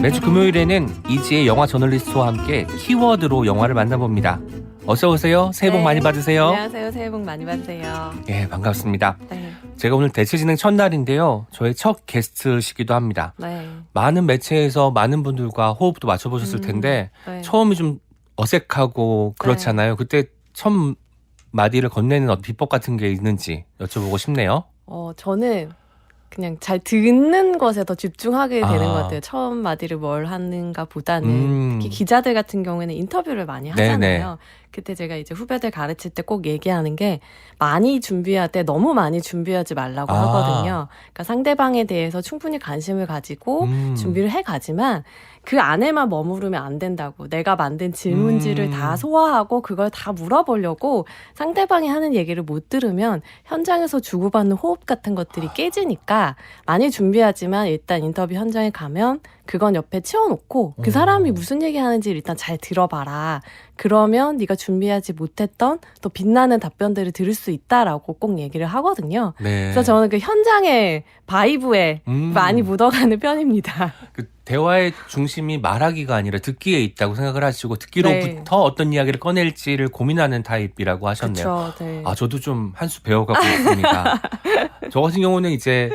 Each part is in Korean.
매주 금요일에는 이지의 영화 저널리스트와 함께 키워드로 영화를 만나봅니다. 어서 오세요. 새해 복 많이 받으세요. 안녕하세요. 새해 복 많이 받으세요. 예, 반갑습니다. 네. 제가 오늘 대체 진행 첫날인데요. 저의 첫 게스트시기도 합니다. 네. 많은 매체에서 많은 분들과 호흡도 맞춰보셨을 텐데 네. 처음이 좀 어색하고 그렇잖아요. 그때 첫 마디를 건네는 어떤 비법 같은 게 있는지 여쭤보고 싶네요. 저는 그냥 잘 듣는 것에 더 집중하게 되는 것 아. 같아요. 처음 마디를 뭘 하는가 보다는 특히 기자들 같은 경우에는 인터뷰를 많이 하잖아요. 네네. 그때 제가 이제 후배들 가르칠 때 꼭 얘기하는 게 많이 준비할 때 너무 많이 준비하지 말라고 하거든요. 그러니까 상대방에 대해서 충분히 관심을 가지고 준비를 해가지만 그 안에만 머무르면 안 된다고. 내가 만든 질문지를 다 소화하고 그걸 다 물어보려고 상대방이 하는 얘기를 못 들으면 현장에서 주고받는 호흡 같은 것들이 깨지니까 많이 준비하지만 일단 인터뷰 현장에 가면 그건 옆에 치워놓고 그 사람이 무슨 얘기하는지 일단 잘 들어봐라. 그러면 네가 준비하지 못했던 또 빛나는 답변들을 들을 수 있다라고 꼭 얘기를 하거든요. 네. 그래서 저는 그 현장의 바이브에 많이 묻어가는 편입니다. 그 대화의 중심이 말하기가 아니라 듣기에 있다고 생각을 하시고 듣기로부터 어떤 이야기를 꺼낼지를 고민하는 타입이라고 하셨네요. 그렇죠. 네. 저도 좀 한 수 배워가고 있습니다. 저 같은 경우는 이제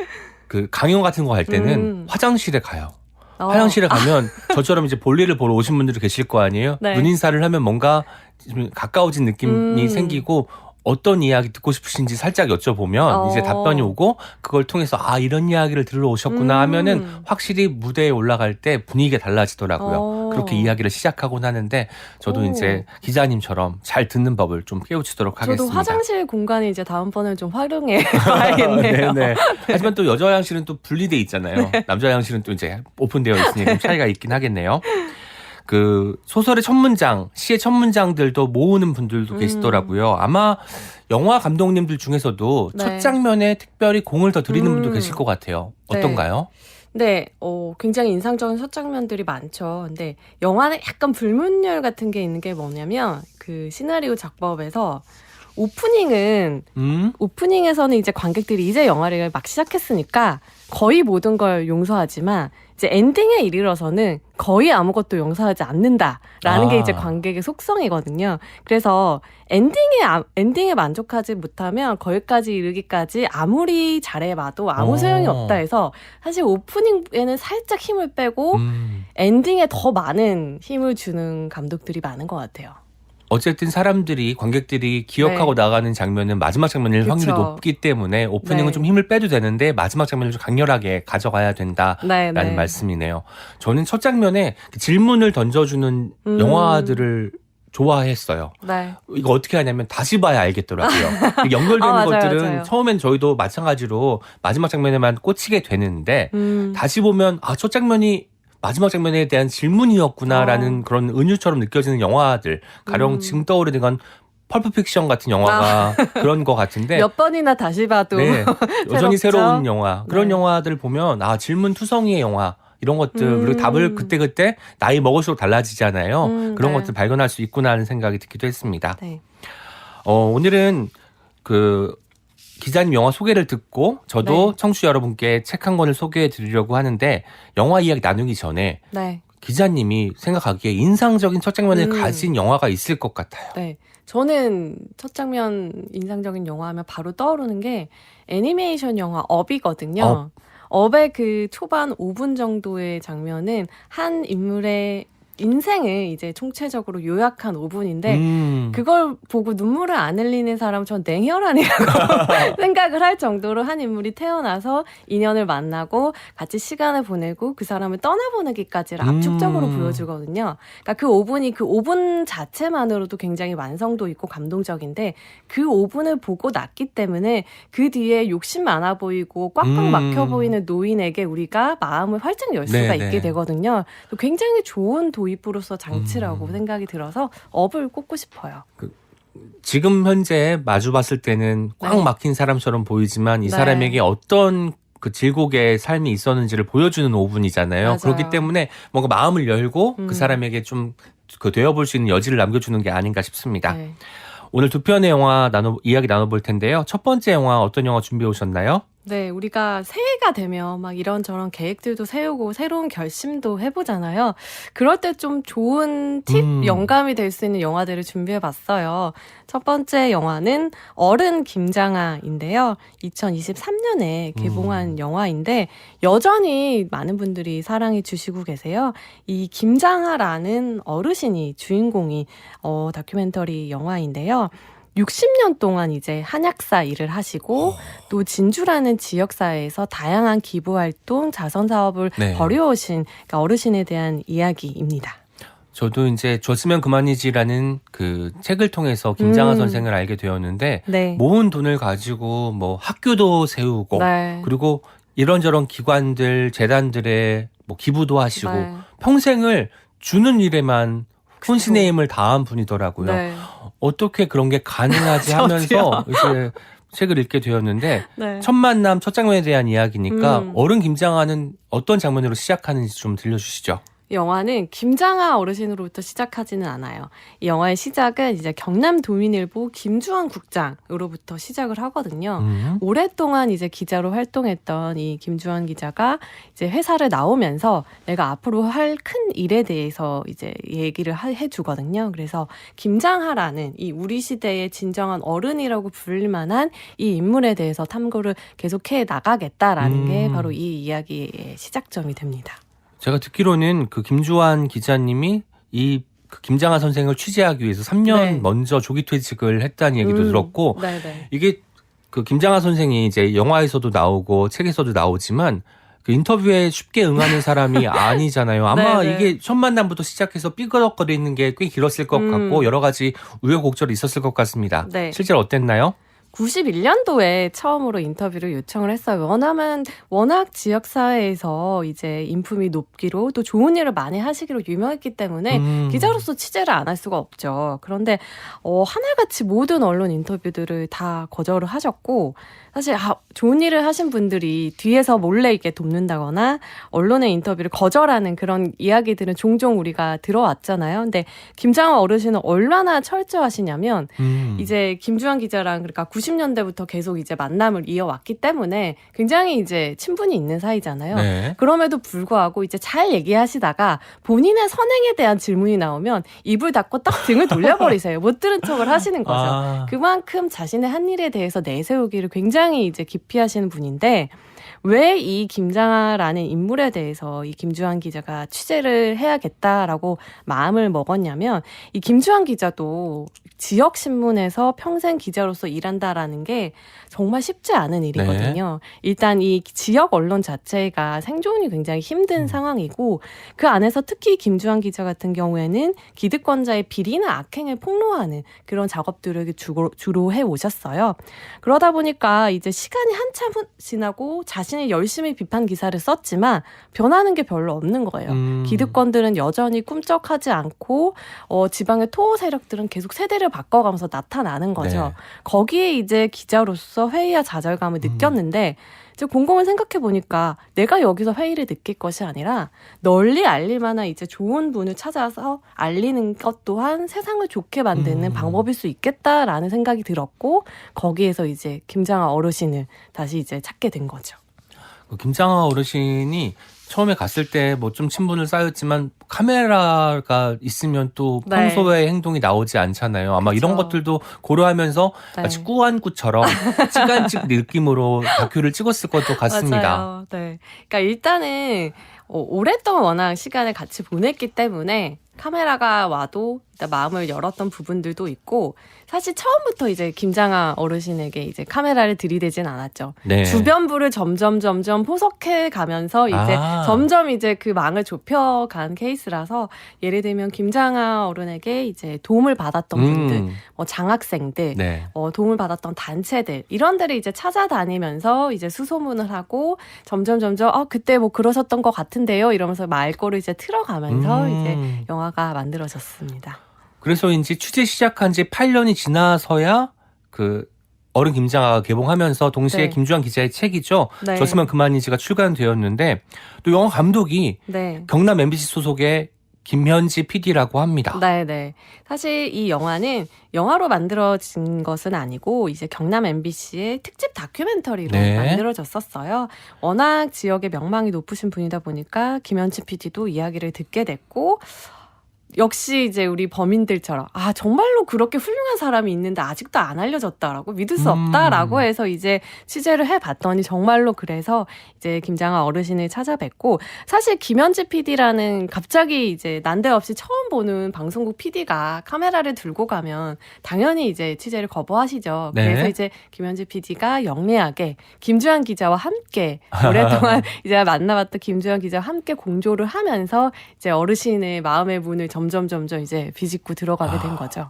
그 강연 같은 거 할 때는 화장실에 가요. 화장실에 가면 저처럼 이제 볼일을 보러 오신 분들이 계실 거 아니에요. 네. 눈인사를 하면 뭔가 좀 가까워진 느낌이 생기고 어떤 이야기 듣고 싶으신지 살짝 여쭤보면 이제 답변이 오고 그걸 통해서 이런 이야기를 들으러 오셨구나 하면은 확실히 무대에 올라갈 때 분위기가 달라지더라고요. 그렇게 이야기를 시작하곤 하는데 저도 이제 기자님처럼 잘 듣는 법을 좀 깨우치도록 하겠습니다. 저도 화장실 공간이 이제 다음번에 좀 활용해 봐야겠네요. 네네. 하지만 또 여자 화장실은 또 분리돼 있잖아요. 남자 화장실은 또 이제 오픈되어 있으니까 좀 차이가 있긴 하겠네요. 그 소설의 첫 문장, 시의 첫 문장들도 모으는 분들도 계시더라고요. 아마 영화 감독님들 중에서도 네. 첫 장면에 특별히 공을 더 들이는 분도 계실 것 같아요. 어떤가요? 네, 굉장히 인상적인 첫 장면들이 많죠. 근데 영화는 약간 불문율 같은 게 있는 게 뭐냐면 그 시나리오 작법에서 오프닝에서는 이제 관객들이 이제 영화를 막 시작했으니까 거의 모든 걸 용서하지만 이제 엔딩에 이르러서는 거의 아무것도 용서하지 않는다라는 게 이제 관객의 속성이거든요. 그래서 엔딩에 만족하지 못하면 거기까지 이르기까지 아무리 잘해봐도 아무 소용이 없다 해서 사실 오프닝에는 살짝 힘을 빼고 엔딩에 더 많은 힘을 주는 감독들이 많은 것 같아요. 어쨌든 관객들이 기억하고 나가는 장면은 마지막 장면일 확률이 높기 때문에 오프닝은 좀 힘을 빼도 되는데 마지막 장면을 좀 강렬하게 가져가야 된다라는 말씀이네요. 저는 첫 장면에 질문을 던져주는 영화들을 좋아했어요. 네. 이거 어떻게 하냐면 다시 봐야 알겠더라고요. 연결되는 것들은 맞아요. 처음엔 저희도 마찬가지로 마지막 장면에만 꽂히게 되는데 다시 보면 첫 장면이 마지막 장면에 대한 질문이었구나라는 그런 은유처럼 느껴지는 영화들. 가령 지금 떠오르는 건 펄프 픽션 같은 영화가 그런 것 같은데 몇 번이나 다시 봐도 여전히 새로운 영화. 그런 영화들을 보면 질문 투성이의 영화. 이런 것들 그리고 답을 그때그때 나이 먹을수록 달라지잖아요. 그런 것들 발견할 수 있구나 하는 생각이 듣기도 했습니다. 네. 오늘은 기자님 영화 소개를 듣고 저도 청취자 여러분께 책 한 권을 소개해 드리려고 하는데 영화 이야기 나누기 전에 기자님이 생각하기에 인상적인 첫 장면을 가진 영화가 있을 것 같아요. 네. 저는 첫 장면 인상적인 영화 하면 바로 떠오르는 게 애니메이션 영화 업이거든요. 업의 그 초반 5분 정도의 장면은 한 인물의 인생을 이제 총체적으로 요약한 5분인데 그걸 보고 눈물을 안 흘리는 사람은 전 냉혈한이라고 생각을 할 정도로 한 인물이 태어나서 인연을 만나고 같이 시간을 보내고 그 사람을 떠나보내기까지를 압축적으로 보여주거든요. 그러니까 그 5분 자체만으로도 굉장히 완성도 있고 감동적인데 그 5분을 보고 났기 때문에 그 뒤에 욕심 많아 보이고 꽉꽉 막혀 보이는 노인에게 우리가 마음을 활짝 열 수가 있게 되거든요. 굉장히 좋은 도입부로서 장치라고 생각이 들어서 업을 꼽고 싶어요. 지금 현재 마주 봤을 때는 꽉 막힌 사람처럼 보이지만 이 사람에게 어떤 그 질곡의 삶이 있었는지를 보여주는 5분이잖아요. 맞아요. 그렇기 때문에 뭔가 마음을 열고 그 사람에게 좀 되어볼 수 있는 여지를 남겨주는 게 아닌가 싶습니다. 네. 오늘 두 편의 영화 이야기 나눠볼 텐데요. 첫 번째 영화 어떤 영화 준비해 오셨나요? 네, 우리가 새해가 되면 막 이런저런 계획들도 세우고 새로운 결심도 해보잖아요. 그럴 때 좀 좋은 팁, 영감이 될 수 있는 영화들을 준비해봤어요. 첫 번째 영화는 어른 김장아인데요. 2023년에 개봉한 영화인데 여전히 많은 분들이 사랑해 주시고 계세요. 이 김장아라는 어르신이 주인공이 다큐멘터리 영화인데요. 60년 동안 이제 한약사 일을 하시고 또 진주라는 지역사회에서 다양한 기부활동, 자선사업을 네. 벌여오신 그러니까 어르신에 대한 이야기입니다. 저도 이제 줬으면 그만이지라는 그 책을 통해서 김장하 선생을 알게 되었는데 네. 모은 돈을 가지고 뭐 학교도 세우고 네. 그리고 이런저런 기관들, 재단들의 뭐 기부도 하시고 네. 평생을 주는 일에만 혼신의 그쵸. 힘을 다한 분이더라고요. 네. 어떻게 그런 게 가능하지 하면서 이제 책을 읽게 되었는데 네. 첫 만남, 첫 장면에 대한 이야기니까 음. 어른 김장하는 어떤 장면으로 시작하는지 좀 들려주시죠. 영화는 김장하 어르신으로부터 시작하지는 않아요. 이 영화의 시작은 이제 경남도민일보 김주환 국장으로부터 시작을 하거든요. 오랫동안 이제 기자로 활동했던 이 김주환 기자가 이제 회사를 나오면서 내가 앞으로 할 큰 일에 대해서 이제 얘기를 해주거든요. 그래서 김장하라는 이 우리 시대의 진정한 어른이라고 불릴 만한 이 인물에 대해서 탐구를 계속해 나가겠다라는 게 바로 이 이야기의 시작점이 됩니다. 제가 듣기로는 그 김주환 기자님이 이 그 김장하 선생을 취재하기 위해서 3년 네. 먼저 조기 퇴직을 했다는 얘기도 들었고 네네. 이게 그 김장하 선생이 이제 영화에서도 나오고 책에서도 나오지만 그 인터뷰에 쉽게 응하는 사람이 아니잖아요. 아마 네네. 이게 첫 만남부터 시작해서 삐그덕거리는 게 꽤 길었을 것 같고 여러 가지 우여곡절이 있었을 것 같습니다. 네. 실제로 어땠나요? 91년도에 처음으로 인터뷰를 요청을 했어요. 워낙 지역사회에서 이제 인품이 높기로 또 좋은 일을 많이 하시기로 유명했기 때문에 기자로서 취재를 안 할 수가 없죠. 그런데 하나같이 모든 언론 인터뷰들을 다 거절을 하셨고 사실 좋은 일을 하신 분들이 뒤에서 몰래 이렇게 돕는다거나 언론의 인터뷰를 거절하는 그런 이야기들은 종종 우리가 들어왔잖아요. 근데 김장하 어르신은 얼마나 철저하시냐면 이제 김주환 기자랑 그러니까 90년대부터 계속 이제 만남을 이어왔기 때문에 굉장히 이제 친분이 있는 사이잖아요. 네. 그럼에도 불구하고 이제 잘 얘기하시다가 본인의 선행에 대한 질문이 나오면 입을 닫고 딱 등을 돌려버리세요. 못 들은 척을 하시는 거죠. 그만큼 자신의 한 일에 대해서 내세우기를 굉장히 이제 깊이 하시는 분인데 왜 이 김장하라는 인물에 대해서 이 김주환 기자가 취재를 해야겠다라고 마음을 먹었냐면 이 김주환 기자도 지역 신문에서 평생 기자로서 일한다라는 게 정말 쉽지 않은 일이거든요. 네. 일단 이 지역 언론 자체가 생존이 굉장히 힘든 상황이고 그 안에서 특히 김주환 기자 같은 경우에는 기득권자의 비리나 악행을 폭로하는 그런 작업들을 주로 해오셨어요. 그러다 보니까 이제 시간이 한참 지나고 자신이 열심히 비판 기사를 썼지만 변하는 게 별로 없는 거예요. 기득권들은 여전히 꿈쩍하지 않고 지방의 토호 세력들은 계속 세대를 바꿔가면서 나타나는 거죠. 네. 거기에 이제 기자로서 회의와 좌절감을 느꼈는데 이제 곰곰을 생각해 보니까 내가 여기서 회의를 느낄 것이 아니라 널리 알릴 만한 이제 좋은 분을 찾아서 알리는 것 또한 세상을 좋게 만드는 방법일 수 있겠다라는 생각이 들었고 거기에서 이제 김장하 어르신을 다시 이제 찾게 된 거죠. 김장하 어르신이 처음에 갔을 때 뭐 좀 친분을 쌓였지만 카메라가 있으면 또 평소의 행동이 나오지 않잖아요. 아마 그쵸. 이런 것들도 고려하면서 마치 꾸안꾸처럼 찌간찍 느낌으로 다큐를 찍었을 것도 같습니다. 맞아요. 네. 그러니까 일단은 오랫동안 워낙 시간을 같이 보냈기 때문에 카메라가 와도 일단 마음을 열었던 부분들도 있고 사실 처음부터 이제 김장하 어르신에게 이제 카메라를 들이대진 않았죠. 네. 주변부를 점점 포석해 가면서 이제 점점 이제 그 망을 좁혀간 케이스라서 예를 들면 김장하 어른에게 이제 도움을 받았던 분들, 장학생들, 네. 도움을 받았던 단체들 이런 데를 이제 찾아다니면서 이제 수소문을 하고 점점 그때 뭐 그러셨던 것 같은데요 이러면서 말꼬를 이제 틀어가면서 이제 영화가 만들어졌습니다. 그래서인지 취재 시작한 지 8년이 지나서야 그 어른 김장하가 개봉하면서 동시에 네. 김주환 기자의 책이죠. 네. 줬으면 그만이지가 출간되었는데 또 영화 감독이 네. 경남 MBC 소속의 김현지 PD라고 합니다. 네네. 사실 이 영화는 영화로 만들어진 것은 아니고 이제 경남 MBC의 특집 다큐멘터리로 네. 만들어졌었어요. 워낙 지역의 명망이 높으신 분이다 보니까 김현지 PD도 이야기를 듣게 됐고 역시 이제 우리 범인들처럼 정말로 그렇게 훌륭한 사람이 있는데 아직도 안 알려졌다라고 믿을 수 없다라고 해서 이제 취재를 해봤더니 정말로 그래서 이제 김장하 어르신을 찾아뵙고 사실 김현지 PD라는 갑자기 이제 난데없이 처음 보는 방송국 PD가 카메라를 들고 가면 당연히 이제 취재를 거부하시죠. 네. 그래서 이제 김현지 PD가 영리하게 김주한 기자와 함께 오랫동안 이제 만나봤던 김주한 기자와 함께 공조를 하면서 이제 어르신의 마음의 문을 점점 이제 비집고 들어가게 된 거죠.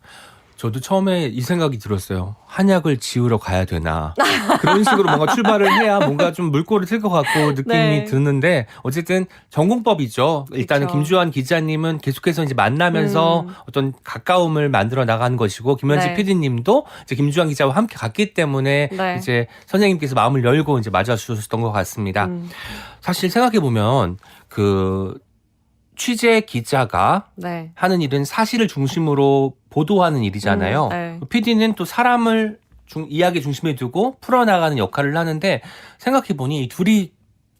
저도 처음에 이 생각이 들었어요. 한약을 지우러 가야 되나. 그런 식으로 뭔가 출발을 해야 뭔가 좀 물꼬를 틀 것 같고 느낌이 네. 드는데 어쨌든 전공법이죠. 일단은 그쵸. 김주환 기자님은 계속해서 이제 만나면서 어떤 가까움을 만들어 나가는 것이고 김현지 네. PD님도 이제 김주환 기자와 함께 갔기 때문에 네. 이제 선생님께서 마음을 열고 이제 맞아주셨던 것 같습니다. 사실 생각해 보면 그 취재 기자가 네. 하는 일은 사실을 중심으로 보도하는 일이잖아요. 네. PD는 또 사람을 이야기 중심에 두고 풀어나가는 역할을 하는데 생각해보니 이 둘이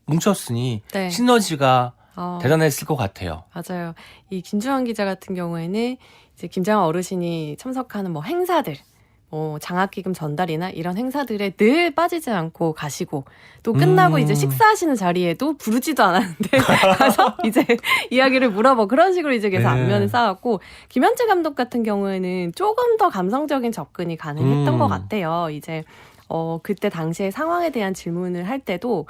뭉쳤으니 네. 시너지가 어, 대단했을 것 같아요. 맞아요. 이 김주환 기자 같은 경우에는 이제 김장하 어르신이 참석하는 뭐 행사들, 장학기금 전달이나 이런 행사들에 늘 빠지지 않고 가시고 또 끝나고 이제 식사하시는 자리에도 부르지도 않았는데 가서 이제 이야기를 물어보고 그런 식으로 이제 계속 네. 안면을 쌓았고 김현재 감독 같은 경우에는 조금 더 감성적인 접근이 가능했던 것 같아요. 이제 그때 당시의 상황에 대한 질문을 할 때도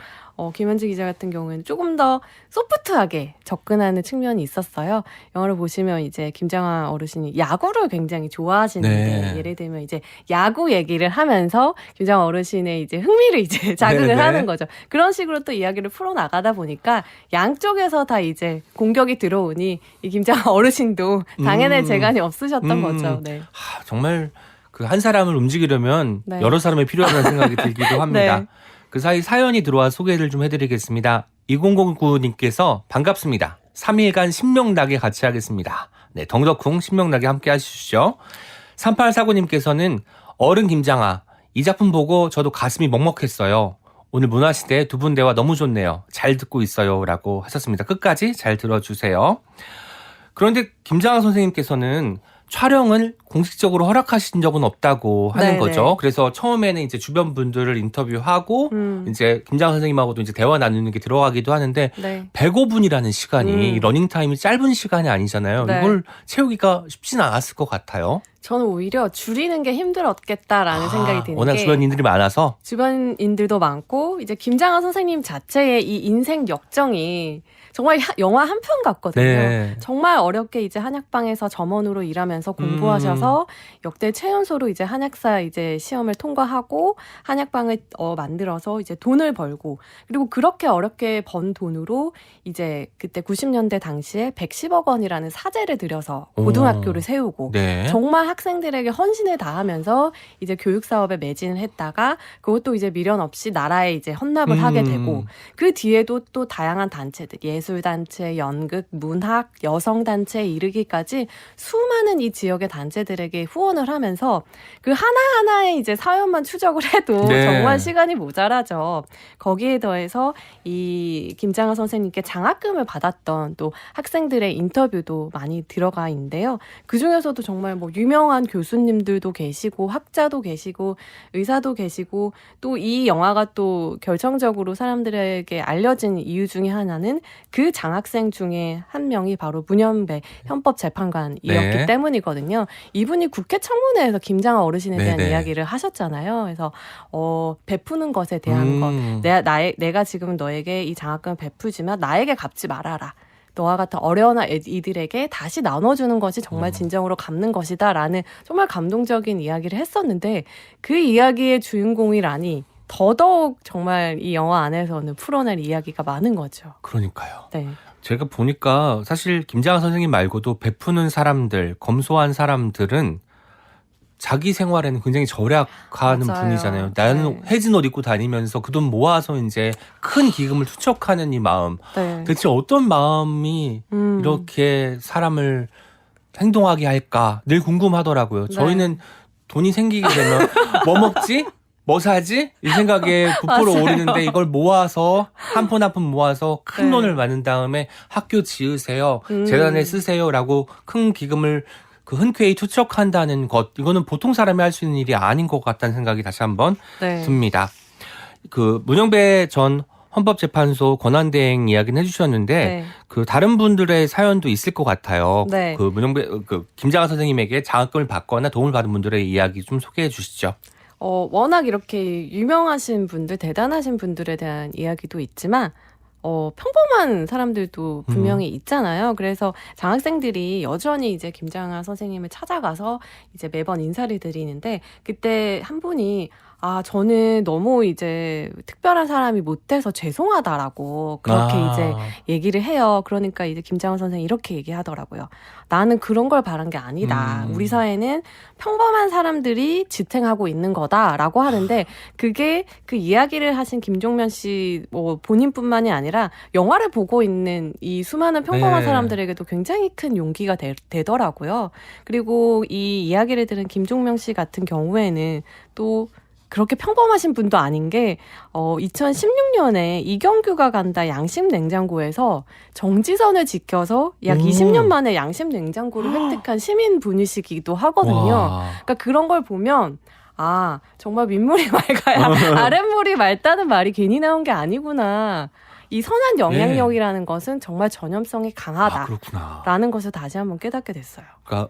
김현지 기자 같은 경우에는 조금 더 소프트하게 접근하는 측면이 있었어요. 영화를 보시면 이제 김장하 어르신이 야구를 굉장히 좋아하시는데 네. 예를 들면 이제 야구 얘기를 하면서 김장하 어르신의 이제 흥미를 이제 자극을 네네. 하는 거죠. 그런 식으로 또 이야기를 풀어 나가다 보니까 양쪽에서 다 이제 공격이 들어오니 이 김장하 어르신도 당해낼 재간이 없으셨던 거죠. 네. 정말 그 한 사람을 움직이려면 네. 여러 사람이 필요하다는 생각이 들기도 합니다. 네. 그 사이 사연이 들어와 소개를 좀 해드리겠습니다. 2009님께서 반갑습니다. 3일간 신명나게 같이 하겠습니다. 네, 덩덕쿵 신명나게 함께 하시죠. 3849님께서는 어른 김장하 이 작품 보고 저도 가슴이 먹먹했어요. 오늘 문화시대 두 분 대화 너무 좋네요. 잘 듣고 있어요. 라고 하셨습니다. 끝까지 잘 들어주세요. 그런데 김장하 선생님께서는 촬영을 공식적으로 허락하신 적은 없다고 하는 네네. 거죠. 그래서 처음에는 이제 주변 분들을 인터뷰하고 이제 김장하 선생님하고도 이제 대화 나누는 게 들어가기도 하는데 네. 105분이라는 시간이 러닝 타임이 짧은 시간이 아니잖아요. 네. 이걸 채우기가 쉽지는 않았을 것 같아요. 저는 오히려 줄이는 게 힘들었겠다라는 생각이 드는 워낙 게 주변인들이 많아서 주변인들도 많고 이제 김장하 선생님 자체의 이 인생 역정이 정말 영화 한 편 같거든요. 네. 정말 어렵게 이제 한약방에서 점원으로 일하면서 공부하셔서 역대 최연소로 이제 한약사 이제 시험을 통과하고 한약방을 만들어서 이제 돈을 벌고 그리고 그렇게 어렵게 번 돈으로 이제 그때 90년대 당시에 110억 원이라는 사재를 들여서 고등학교를 세우고 네. 정말 학생들에게 헌신을 다하면서 이제 교육 사업에 매진을 했다가 그것도 이제 미련 없이 나라에 이제 헌납을 하게 되고 그 뒤에도 또 다양한 단체들 예술단체, 연극, 문학, 여성단체에 이르기까지 수많은 이 지역의 단체들에게 후원을 하면서 그 하나하나의 이제 사연만 추적을 해도 네. 정말 시간이 모자라죠. 거기에 더해서 이 김장하 선생님께 장학금을 받았던 또 학생들의 인터뷰도 많이 들어가 있는데요. 그중에서도 정말 뭐 유명한 교수님들도 계시고 학자도 계시고 의사도 계시고 또 이 영화가 또 결정적으로 사람들에게 알려진 이유 중에 하나는 그 장학생 중에 한 명이 바로 문현배 헌법재판관이었기 네. 때문이거든요. 이분이 국회 청문회에서 김장하 어르신에 대한 네네. 이야기를 하셨잖아요. 그래서 베푸는 것에 대한 것, 내가 지금 너에게 이 장학금을 베푸지만 나에게 갚지 말아라. 너와 같은 어려운 이들에게 다시 나눠주는 것이 정말 진정으로 갚는 것이다라는 정말 감동적인 이야기를 했었는데 그 이야기의 주인공이라니 더더욱 정말 이 영화 안에서는 풀어낼 이야기가 많은 거죠. 그러니까요. 네. 제가 보니까 사실 김장하 선생님 말고도 베푸는 사람들, 검소한 사람들은 자기 생활에는 굉장히 절약하는 맞아요. 분이잖아요. 나는 네. 해진 옷 입고 다니면서 그 돈 모아서 이제 큰 기금을 투척하는 이 마음. 네. 대체 어떤 마음이 이렇게 사람을 행동하게 할까 늘 궁금하더라고요. 네. 저희는 돈이 생기게 되면 뭐 먹지? 뭐 사지? 이 생각에 부풀어 맞아요. 오르는데 이걸 모아서 한 푼 한 푼 모아서 큰 네. 돈을 많은 다음에 학교 지으세요. 재단에 쓰세요라고 큰 기금을 그 흔쾌히 투척한다는 것, 이거는 보통 사람이 할 수 있는 일이 아닌 것 같다는 생각이 다시 한번 네. 듭니다. 그 문영배 전 헌법재판소 권한대행 이야기는 해주셨는데 네. 그 다른 분들의 사연도 있을 것 같아요. 네. 그 문영배 그 김장하 선생님에게 장학금을 받거나 도움을 받은 분들의 이야기 좀 소개해 주시죠. 워낙 이렇게 유명하신 분들, 대단하신 분들에 대한 이야기도 있지만, 평범한 사람들도 분명히 있잖아요. 그래서 장학생들이 여전히 이제 김장하 선생님을 찾아가서 이제 매번 인사를 드리는데, 그때 한 분이, 저는 너무 이제 특별한 사람이 못 돼서 죄송하다라고 그렇게 이제 얘기를 해요. 그러니까 이제 김장하 선생님이 이렇게 얘기하더라고요. 나는 그런 걸 바란 게 아니다. 우리 사회는 평범한 사람들이 지탱하고 있는 거다라고 하는데 그게 그 이야기를 하신 김종면 씨 본인뿐만이 아니라 영화를 보고 있는 이 수많은 평범한 네. 사람들에게도 굉장히 큰 용기가 되더라고요. 그리고 이 이야기를 들은 김종명 씨 같은 경우에는 또 그렇게 평범하신 분도 아닌 게 2016년에 이경규가 간다 양심 냉장고에서 정지선을 지켜서 약 20년 만에 양심 냉장고를 획득한 시민 분이시기도 하거든요. 와. 그러니까 그런 걸 보면 정말 민물이 맑아야 아랫물이 맑다는 말이 괜히 나온 게 아니구나. 이 선한 영향력이라는 것은 정말 전염성이 강하다라는 그렇구나. 것을 다시 한번 깨닫게 됐어요. 그러니까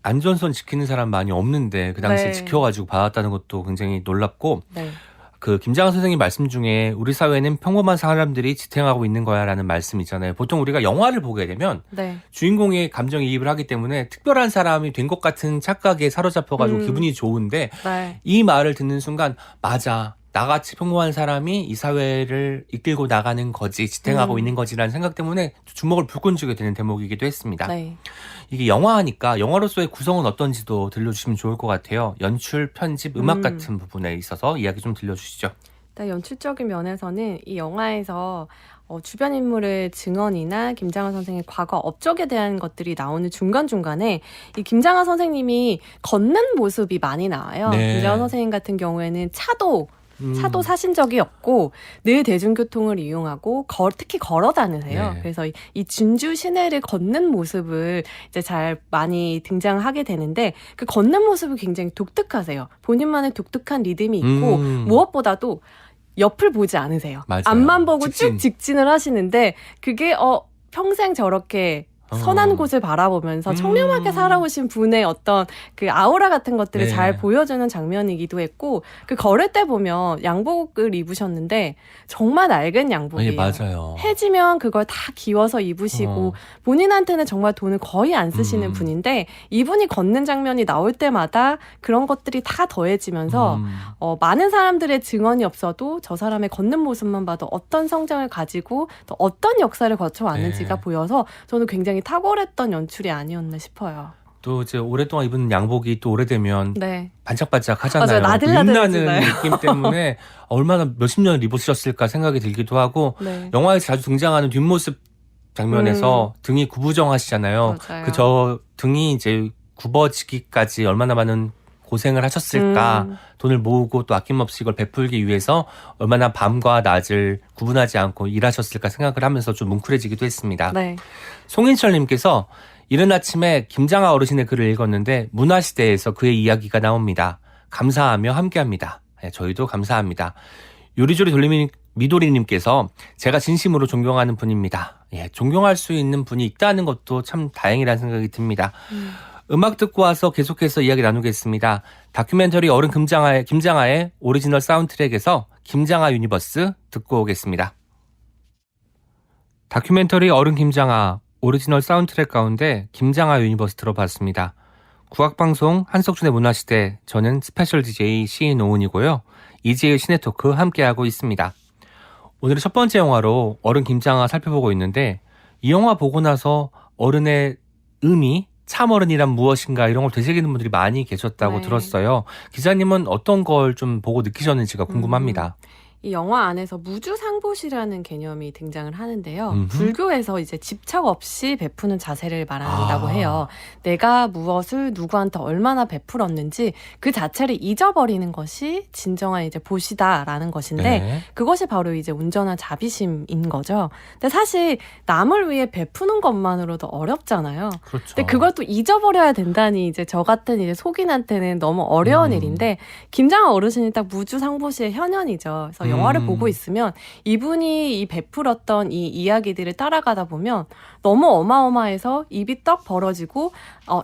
안전선 지키는 사람 많이 없는데 그 당시에 네. 지켜가지고 받았다는 것도 굉장히 놀랍고 네. 그 김장하 선생님 말씀 중에 우리 사회는 평범한 사람들이 지탱하고 있는 거야라는 말씀 있잖아요. 보통 우리가 영화를 보게 되면 네. 주인공의 감정이입을 하기 때문에 특별한 사람이 된 것 같은 착각에 사로잡혀가지고 기분이 좋은데 네. 이 말을 듣는 순간 맞아. 나같이 평범한 사람이 이 사회를 이끌고 나가는 거지, 지탱하고 있는 거지라는 생각 때문에 주먹을 불끈 쥐게 되는 대목이기도 했습니다. 네. 이게 영화니까 영화로서의 구성은 어떤지도 들려주시면 좋을 것 같아요. 연출, 편집, 음악 같은 부분에 있어서 이야기 좀 들려주시죠. 일단 연출적인 면에서는 이 영화에서 주변 인물의 증언이나 김장하 선생의 과거 업적에 대한 것들이 나오는 중간중간에 이 김장하 선생님이 걷는 모습이 많이 나와요. 네. 김장하 선생님 같은 경우에는 차도 사신 적이 없고 늘 대중교통을 이용하고 특히 걸어 다니세요. 네. 그래서 이 진주 시내를 걷는 모습을 이제 잘 많이 등장하게 되는데 그 걷는 모습이 굉장히 독특하세요. 본인만의 독특한 리듬이 있고 무엇보다도 옆을 보지 않으세요. 맞아요. 앞만 보고 직진. 쭉 직진을 하시는데 그게 평생 저렇게 선한 곳을 바라보면서 청렴하게 살아오신 분의 어떤 그 아우라 같은 것들을 네. 잘 보여주는 장면이기도 했고 그 걸을 때 보면 양복을 입으셨는데 정말 낡은 양복이에요. 예, 맞아요. 해지면 그걸 다 기워서 입으시고 본인한테는 정말 돈을 거의 안 쓰시는 분인데 이분이 걷는 장면이 나올 때마다 그런 것들이 다 더해지면서 많은 사람들의 증언이 없어도 저 사람의 걷는 모습만 봐도 어떤 성장을 가지고 또 어떤 역사를 거쳐왔는지가 네. 보여서 저는 굉장히 탁월했던 연출이 아니었나 싶어요. 또 이제 오랫동안 입은 양복이 또 오래되면 네. 반짝반짝 하잖아요. 맞아요. 나들나들해지나요? 빛나는 느낌 때문에 얼마나 몇십 년을 입으셨을까 생각이 들기도 하고 네. 영화에서 자주 등장하는 뒷모습 장면에서 등이 구부정하시잖아요. 맞아요. 그 저 등이 이제 굽어지기까지 얼마나 많은 고생을 하셨을까. 돈을 모으고 또 아낌없이 이걸 베풀기 위해서 얼마나 밤과 낮을 구분하지 않고 일하셨을까 생각을 하면서 좀 뭉클해지기도 했습니다. 네. 송인철님께서 이른 아침에 김장하 어르신의 글을 읽었는데 문화시대에서 그의 이야기가 나옵니다. 감사하며 함께합니다. 네, 저희도 감사합니다. 요리조리 미도리님께서 제가 진심으로 존경하는 분입니다. 예, 존경할 수 있는 분이 있다는 것도 참 다행이라는 생각이 듭니다. 음악 듣고 와서 계속해서 이야기 나누겠습니다. 다큐멘터리 어른 김장하의 오리지널 사운드트랙에서 김장하 유니버스 듣고 오겠습니다. 다큐멘터리 어른 김장하 오리지널 사운드트랙 가운데 김장하 유니버스 들어봤습니다. 국악방송 한석준의 문화시대, 저는 스페셜 DJ 시인오은이고요. 이지의 시네토크 함께하고 있습니다. 오늘의 첫 번째 영화로 어른 김장하 살펴보고 있는데 이 영화 보고 나서 어른의 의미, 참어른이란 무엇인가 이런 걸 되새기는 분들이 많이 계셨다고 네. 들었어요. 기자님은 어떤 걸 좀 보고 느끼셨는지가 궁금합니다. 이 영화 안에서 무주상보시라는 개념이 등장을 하는데요. 음흠. 불교에서 이제 집착 없이 베푸는 자세를 말한다고 아. 해요. 내가 무엇을 누구한테 얼마나 베풀었는지 그 자체를 잊어버리는 것이 진정한 이제 보시다라는 것인데 네. 그것이 바로 이제 온전한 자비심인 거죠. 근데 사실 남을 위해 베푸는 것만으로도 어렵잖아요. 그렇죠. 근데 그걸 또 잊어버려야 된다니 이제 저 같은 이제 속인한테는 너무 어려운 일인데 김장한 어르신이 딱 무주상보시의 현현이죠. 그래서 영화를 보고 있으면 이분이 이 베풀었던 이 이야기들을 따라가다 보면 너무 어마어마해서 입이 떡 벌어지고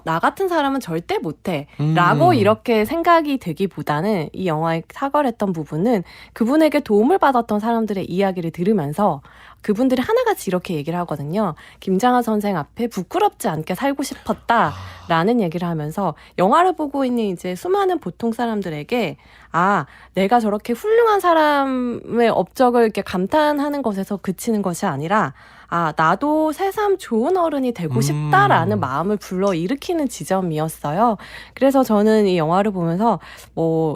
나 같은 사람은 절대 못해 라고 이렇게 생각이 되기보다는 이 영화에 사과했던 부분은 그분에게 도움을 받았던 사람들의 이야기를 들으면서 그분들이 하나같이 이렇게 얘기를 하거든요. 김장하 선생 앞에 부끄럽지 않게 살고 싶었다라는 얘기를 하면서 영화를 보고 있는 이제 수많은 보통 사람들에게 내가 저렇게 훌륭한 사람의 업적을 이렇게 감탄하는 것에서 그치는 것이 아니라 나도 새삼 좋은 어른이 되고 싶다라는 마음을 불러일으키는 지점이었어요. 그래서 저는 이 영화를 보면서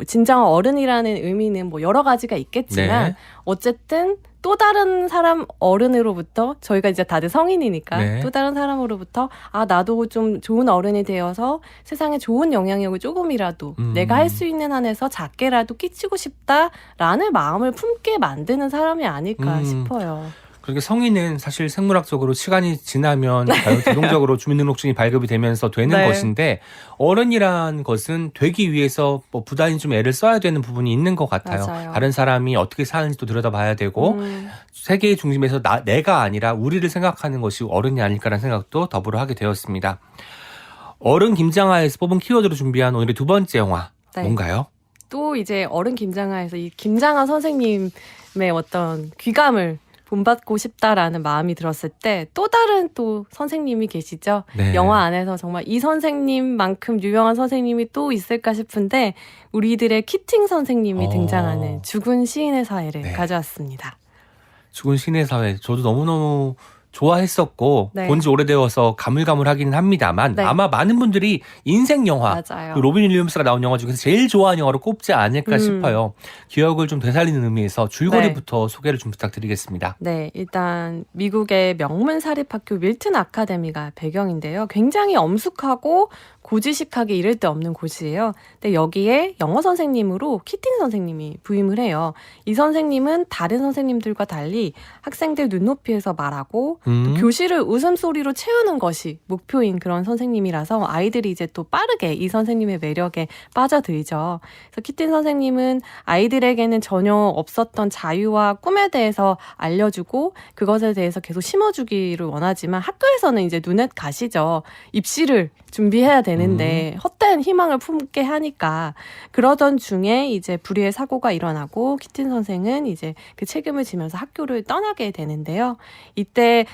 진정한 어른이라는 의미는 여러 가지가 있겠지만 네. 어쨌든 또 다른 사람 어른으로부터 저희가 이제 다들 성인이니까 네. 또 다른 사람으로부터 나도 좀 좋은 어른이 되어서 세상에 좋은 영향력을 조금이라도 내가 할 수 있는 한에서 작게라도 끼치고 싶다라는 마음을 품게 만드는 사람이 아닐까 싶어요. 그렇게 성인은 사실 생물학적으로 시간이 지나면 자동적으로 주민등록증이 발급이 되면서 되는 네. 것인데 어른이란 것은 되기 위해서 부단히 좀 애를 써야 되는 부분이 있는 것 같아요. 맞아요. 다른 사람이 어떻게 사는지도 들여다봐야 되고 세계의 중심에서 내가 아니라 우리를 생각하는 것이 어른이 아닐까라는 생각도 더불어 하게 되었습니다. 어른 김장하에서 뽑은 키워드로 준비한 오늘의 두 번째 영화 네. 뭔가요? 또 이제 어른 김장하에서 이 김장하 선생님의 어떤 귀감을 본받고 싶다라는 마음이 들었을 때 또 다른 또 선생님이 계시죠. 네. 영화 안에서 정말 이 선생님만큼 유명한 선생님이 또 있을까 싶은데 우리들의 키팅 선생님이 등장하는 죽은 시인의 사회를 네. 가져왔습니다. 죽은 신의 사회 저도 너무너무 좋아했었고 네. 본지 오래되어서 가물가물하기는 합니다만 네. 아마 많은 분들이 인생 영화 맞아요. 그 로빈 윌리엄스가 나온 영화 중에서 제일 좋아하는 영화로 꼽지 않을까 싶어요. 기억을 좀 되살리는 의미에서 줄거리부터 소개를 좀 부탁드리겠습니다. 네, 일단 미국의 명문 사립학교 밀튼 아카데미가 배경인데요. 굉장히 엄숙하고 고지식하게 이를 데 없는 곳이에요. 근데 여기에 영어 선생님으로 키팅 선생님이 부임을 해요. 이 선생님은 다른 선생님들과 달리 학생들 눈높이에서 말하고 또 교실을 웃음소리로 채우는 것이 목표인 그런 선생님이라서 아이들이 이제 또 빠르게 이 선생님의 매력에 빠져들죠. 그래서 키팅 선생님은 아이들에게는 전혀 없었던 자유와 꿈에 대해서 알려주고 그것에 대해서 계속 심어주기를 원하지만 학교에서는 이제 눈에 가시죠. 입시를 준비해야 되는데 헛된 희망을 품게 하니까 그러던 중에 이제 불의의 사고가 일어나고 키팅 선생은 이제 그 책임을 지면서 학교를 떠나게 되는데요. 이때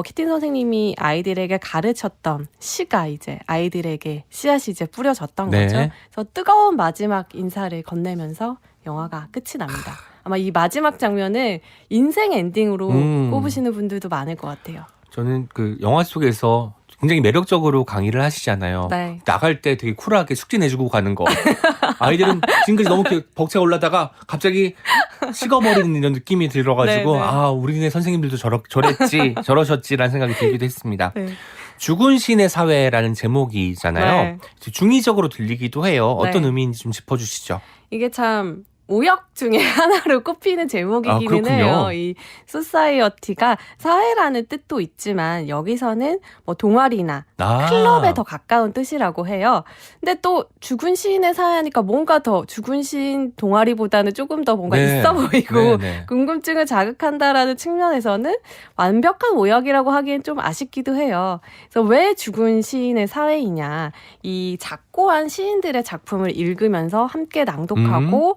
키팅 선생님이 아이들에게 가르쳤던 시가 이제 아이들에게 씨앗이 이제 뿌려졌던 네. 거죠. 그래서 뜨거운 마지막 인사를 건네면서 영화가 끝이 납니다. 아마 이 마지막 장면을 인생 엔딩으로 꼽으시는 분들도 많을 것 같아요. 저는 그 영화 속에서 굉장히 매력적으로 강의를 하시잖아요. 네. 나갈 때 되게 쿨하게 숙제 내주고 가는 거. 아이들은 지금까지 너무 이렇게 벅차 올라다가 갑자기 식어버리는 이런 느낌이 들어가지고 네, 네. 우리네 선생님들도 저랬지 저러셨지라는 생각이 들기도 했습니다. 네. 죽은 신의 사회라는 제목이잖아요. 네. 중의적으로 들리기도 해요. 어떤 네. 의미인지 좀 짚어주시죠. 이게 참 오역 중에 하나로 꼽히는 제목이기는 그렇군요. 해요. 이 소사이어티가 사회라는 뜻도 있지만 여기서는 뭐 동아리나 클럽에 더 가까운 뜻이라고 해요. 근데 또 죽은 시인의 사회니까 뭔가 더 죽은 시인 동아리보다는 조금 더 뭔가 네. 있어 보이고 네. 궁금증을 자극한다라는 측면에서는 완벽한 오역이라고 하기엔 좀 아쉽기도 해요. 그래서 왜 죽은 시인의 사회이냐. 이 작고한 시인들의 작품을 읽으면서 함께 낭독하고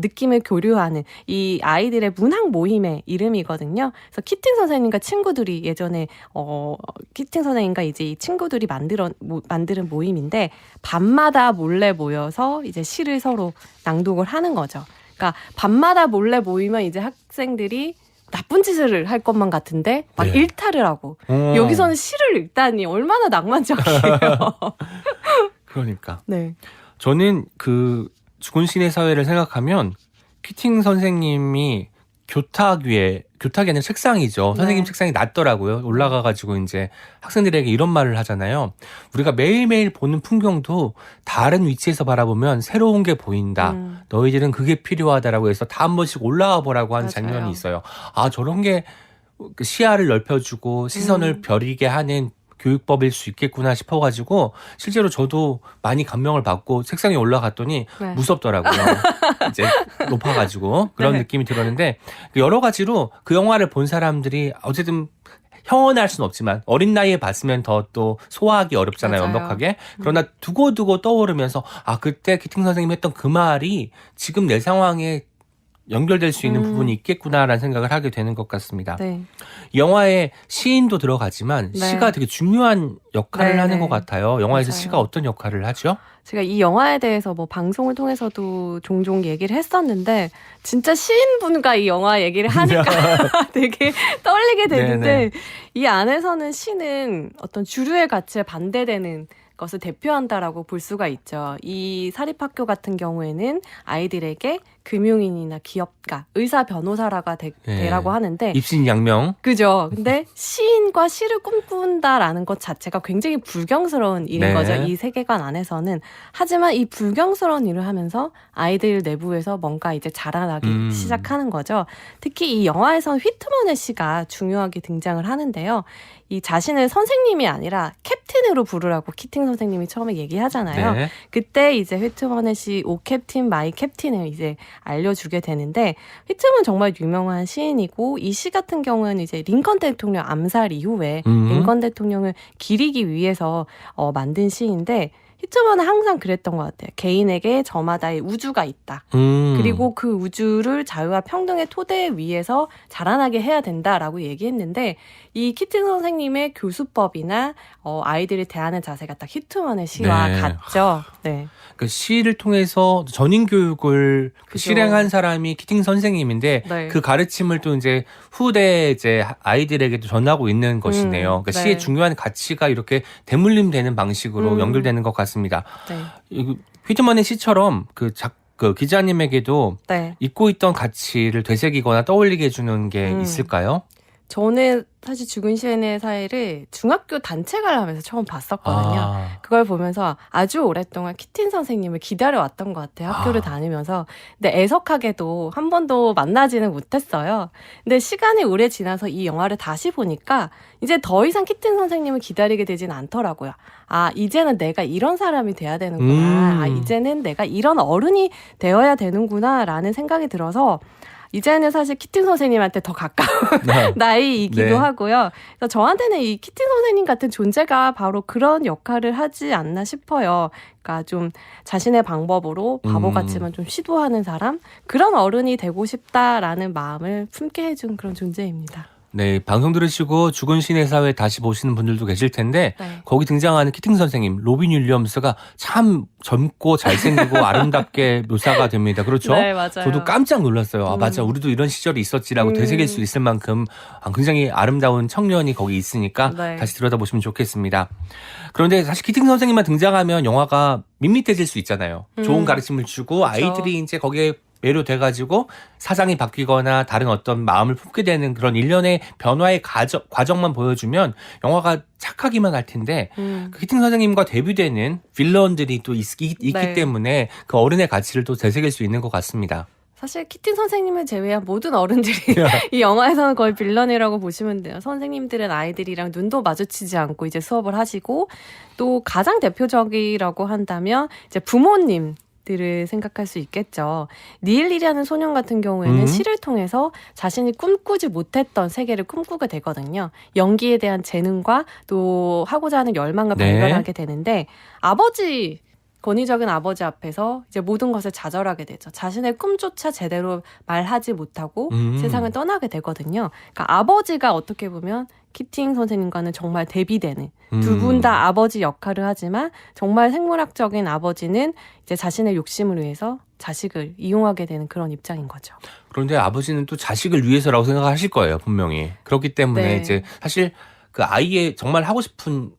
느낌을 교류하는 이 아이들의 문학 모임의 이름이거든요. 그래서 키팅 선생님과 친구들이 예전에 키팅 선생님과 이제 이 친구들이 만드는 모임인데 밤마다 몰래 모여서 이제 시를 서로 낭독을 하는 거죠. 그러니까 밤마다 몰래 모이면 이제 학생들이 나쁜 짓을 할 것만 같은데 막 네. 일탈을 하고 여기서는 시를 읽다니 얼마나 낭만적이에요. 그러니까. 네. 저는 그 죽은 신의 사회를 생각하면 키팅 선생님이 교탁이 아니라 책상이죠. 네. 선생님 책상이 낮더라고요. 올라가가지고 이제 학생들에게 이런 말을 하잖아요. 우리가 매일매일 보는 풍경도 다른 위치에서 바라보면 새로운 게 보인다. 너희들은 그게 필요하다라고 해서 다 한 번씩 올라와 보라고 하는 맞아요. 장면이 있어요. 아, 저런 게 시야를 넓혀주고 시선을 벼리게 하는 교육법일 수 있겠구나 싶어가지고 실제로 저도 많이 감명을 받고 책상에 올라갔더니 네. 무섭더라고요. 이제 높아가지고 그런 네. 느낌이 들었는데 여러 가지로 그 영화를 본 사람들이 어쨌든 형언할 수는 없지만 어린 나이에 봤으면 더 또 소화하기 어렵잖아요. 맞아요. 완벽하게. 그러나 두고두고 떠오르면서 아, 그때 키팅 선생님이 했던 그 말이 지금 내 상황에 연결될 수 있는 부분이 있겠구나라는 생각을 하게 되는 것 같습니다. 네. 이 영화에 시인도 들어가지만 네. 시가 되게 중요한 역할을 네, 하는 네. 것 같아요. 영화에서 맞아요. 시가 어떤 역할을 하죠? 제가 이 영화에 대해서 뭐 방송을 통해서도 종종 얘기를 했었는데 진짜 시인분과 이 영화 얘기를 하니까 되게 떨리게 되는데 네네. 이 안에서는 시는 어떤 주류의 가치에 반대되는 것을 대표한다라고 볼 수가 있죠. 이 사립학교 같은 경우에는 아이들에게 금융인이나 기업가, 의사, 변호사라가 되라고 하는데 입신양명. 그죠. 근데 시인과 시를 꿈꾼다라는 것 자체가 굉장히 불경스러운 일인 네. 거죠. 이 세계관 안에서는. 하지만 이 불경스러운 일을 하면서 아이들 내부에서 뭔가 이제 자라나기 시작하는 거죠. 특히 이 영화에서는 휘트먼의 시가 중요하게 등장을 하는데요. 이 자신을 선생님이 아니라 캡틴으로 부르라고 키팅 선생님이 처음에 얘기하잖아요. 네. 그때 이제 휘트먼의 시 오 캡틴 마이 캡틴을 이제 알려주게 되는데 휘트먼 정말 유명한 시인이고 이 시 같은 경우는 이제 링컨 대통령 암살 이후에 링컨 대통령을 기리기 위해서 만든 시인데 휘트먼은 항상 그랬던 것 같아요. 개인에게 저마다의 우주가 있다. 그리고 그 우주를 자유와 평등의 토대 위에서 자라나게 해야 된다라고 얘기했는데 이 키팅 선생님의 교수법이나 아이들을 대하는 자세가 딱 휘트먼의 시와 네. 같죠. 네. 그 시를 통해서 전인 교육을 그죠. 실행한 사람이 키팅 선생님인데 네. 그 가르침을 또 이제 후대 이제 아이들에게도 전하고 있는 것이네요. 그러니까 네. 시의 중요한 가치가 이렇게 대물림되는 방식으로 연결되는 것 같습니다. 네. 휘트먼의 시처럼 그 기자님에게도 네. 잊고 있던 가치를 되새기거나 떠올리게 해주는 게 있을까요? 저는 사실 죽은 시인의 사회를 중학교 단체가를 하면서 처음 봤었거든요. 그걸 보면서 아주 오랫동안 키팅 선생님을 기다려왔던 것 같아요. 학교를 다니면서. 근데 애석하게도 한 번도 만나지는 못했어요. 근데 시간이 오래 지나서 이 영화를 다시 보니까 이제 더 이상 키팅 선생님을 기다리게 되진 않더라고요. 아, 이제는 내가 이런 사람이 돼야 되는구나. 아, 이제는 내가 이런 어른이 되어야 되는구나라는 생각이 들어서 이제는 사실 키팅 선생님한테 더 가까운 나이이기도 네. 하고요. 그래서 저한테는 이 키팅 선생님 같은 존재가 바로 그런 역할을 하지 않나 싶어요. 그러니까 좀 자신의 방법으로 바보같지만 좀 시도하는 사람? 그런 어른이 되고 싶다라는 마음을 품게 해준 그런 존재입니다. 네, 방송 들으시고 죽은 신의 사회 다시 보시는 분들도 계실 텐데 네. 거기 등장하는 키팅 선생님, 로빈 윌리엄스가 참 젊고 잘생기고 아름답게 묘사가 됩니다. 그렇죠? 네, 맞아요. 저도 깜짝 놀랐어요. 아, 맞아. 우리도 이런 시절이 있었지라고 되새길 수 있을 만큼 굉장히 아름다운 청년이 거기 있으니까 네. 다시 들여다보시면 좋겠습니다. 그런데 사실 키팅 선생님만 등장하면 영화가 밋밋해질 수 있잖아요. 좋은 가르침을 주고 아이들이 이제 거기에 매료돼가지고 사상이 바뀌거나 다른 어떤 마음을 품게 되는 그런 일련의 변화의 과정만 보여주면 영화가 착하기만 할 텐데 그 키팅 선생님과 대비되는 빌런들이 또 있기 네. 때문에 그 어른의 가치를 또 되새길 수 있는 것 같습니다. 사실 키팅 선생님을 제외한 모든 어른들이 이 영화에서는 거의 빌런이라고 보시면 돼요. 선생님들은 아이들이랑 눈도 마주치지 않고 이제 수업을 하시고 또 가장 대표적이라고 한다면 이제 부모님 들을 생각할 수 있겠죠. 니엘이라는 소년 같은 경우에는 시를 통해서 자신이 꿈꾸지 못했던 세계를 꿈꾸게 되거든요. 연기에 대한 재능과 또 하고자 하는 열망을 발견하게 되는데 권위적인 아버지 앞에서 이제 모든 것을 좌절하게 되죠. 자신의 꿈조차 제대로 말하지 못하고 세상을 떠나게 되거든요. 그러니까 아버지가 어떻게 보면 키팅 선생님과는 정말 대비되는 두 분 다 아버지 역할을 하지만 정말 생물학적인 아버지는 이제 자신의 욕심을 위해서 자식을 이용하게 되는 그런 입장인 거죠. 그런데 아버지는 또 자식을 위해서라고 생각하실 거예요, 분명히. 그렇기 때문에 네. 이제 사실 그 아이의 정말 하고 싶은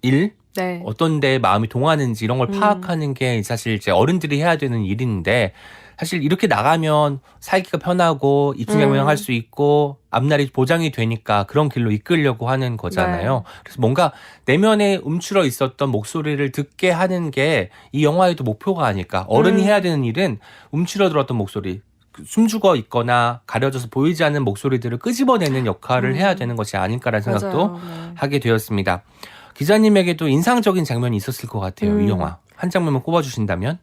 일, 네. 어떤 데 마음이 동하는지 이런 걸 파악하는 게 사실 이제 어른들이 해야 되는 일인데 사실 이렇게 나가면 살기가 편하고 입신양명할 수 있고 앞날이 보장이 되니까 그런 길로 이끌려고 하는 거잖아요. 네. 그래서 뭔가 내면에 움츠러 있었던 목소리를 듣게 하는 게 이 영화에도 목표가 아닐까. 어른이 해야 되는 일은 움츠러들었던 목소리, 숨죽어 있거나 가려져서 보이지 않는 목소리들을 끄집어내는 역할을 해야 되는 것이 아닐까라는 생각도 맞아요. 네. 하게 되었습니다. 기자님에게도 인상적인 장면이 있었을 것 같아요. 이 영화. 한 장면만 꼽아주신다면?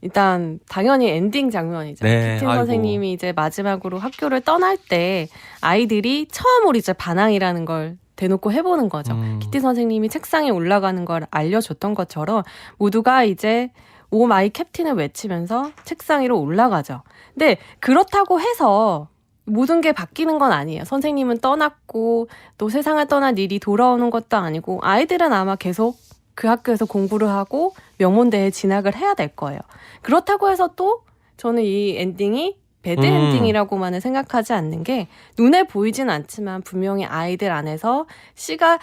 일단 당연히 엔딩 장면이죠. 네, 키팅 아이고. 선생님이 이제 마지막으로 학교를 떠날 때 아이들이 처음으로 이제 반항이라는 걸 대놓고 해보는 거죠. 키팅 선생님이 책상에 올라가는 걸 알려줬던 것처럼 모두가 이제 오 마이 캡틴을 외치면서 책상 위로 올라가죠. 근데 그렇다고 해서 모든 게 바뀌는 건 아니에요. 선생님은 떠났고 또 세상을 떠난 일이 돌아오는 것도 아니고 아이들은 아마 계속 그 학교에서 공부를 하고 명문대에 진학을 해야 될 거예요. 그렇다고 해서 또 저는 이 엔딩이 배드 엔딩이라고만은 생각하지 않는 게 눈에 보이진 않지만 분명히 아이들 안에서 씨가